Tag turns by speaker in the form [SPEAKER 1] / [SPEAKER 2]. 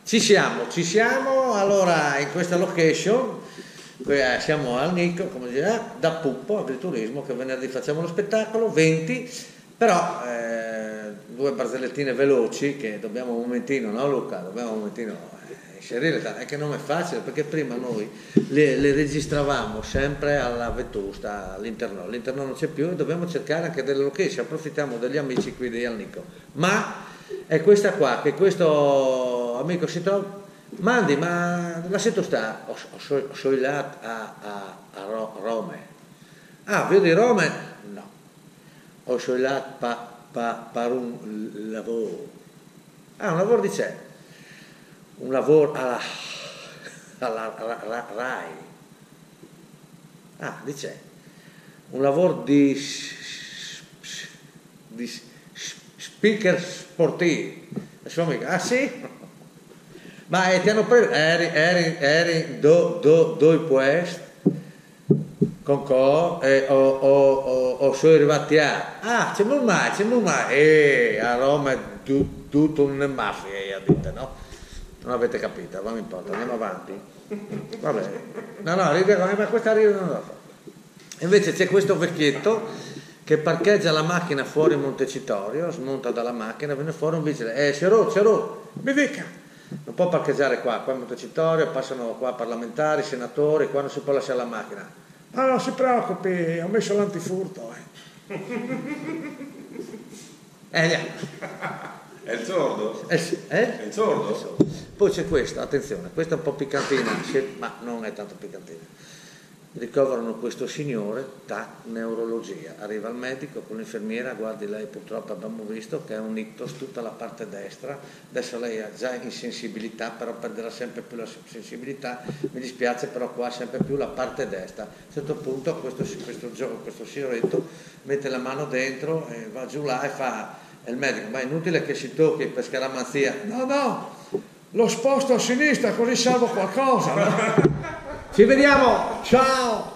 [SPEAKER 1] Ci siamo, allora in questa location siamo al Nico, come dire, da Puppo, Agriturismo, che venerdì facciamo lo spettacolo, 20, però due barzellettine veloci che dobbiamo un momentino, no Luca? Dobbiamo un momentino inserire, è che non è facile, perché prima noi le registravamo sempre alla Vetusta, all'interno non c'è più e dobbiamo cercare anche delle location, approfittiamo degli amici qui di Al Nico, ma è questa qua, che questo amico si trova, mandi, ma la sento sta, sono là a Roma, vedo di Roma, no, o sono là per un lavoro, un lavoro di c'è, un lavoro alla RAI, dice, un lavoro di speaker sportivi, sì? Ma ti hanno preso, eri due puesti con co o sono arrivati c'è mai, a Roma è tutto una mafia, dite, no? Non avete capito, ma non importa, andiamo avanti. Vabbè, no, ride, ma questa ride non la fa. Invece c'è questo vecchietto che parcheggia la macchina fuori Montecitorio, smonta dalla macchina, viene fuori un vigile, Cerò, mi dica. Non può parcheggiare qua a Montecitorio, passano qua parlamentari, senatori, qua non si può lasciare la macchina.
[SPEAKER 2] Ma non si preoccupi, ho messo l'antifurto.
[SPEAKER 3] È il sordo? È il sordo?
[SPEAKER 1] Poi c'è questa, attenzione, questa è un po' piccantina, ma non è tanto piccantina. Ricoverano questo signore da neurologia, arriva il medico con l'infermiera, guardi lei purtroppo abbiamo visto che è un ictus tutta la parte destra, adesso lei ha già insensibilità, però perderà sempre più la sensibilità, mi dispiace però qua sempre più la parte destra. A un certo punto questo signoretto mette la mano dentro e va giù là e fa, e il medico, ma è inutile che si tocchi per scaramanzia,
[SPEAKER 2] no, lo sposto a sinistra così salvo qualcosa, no?
[SPEAKER 1] Ci vediamo, ciao.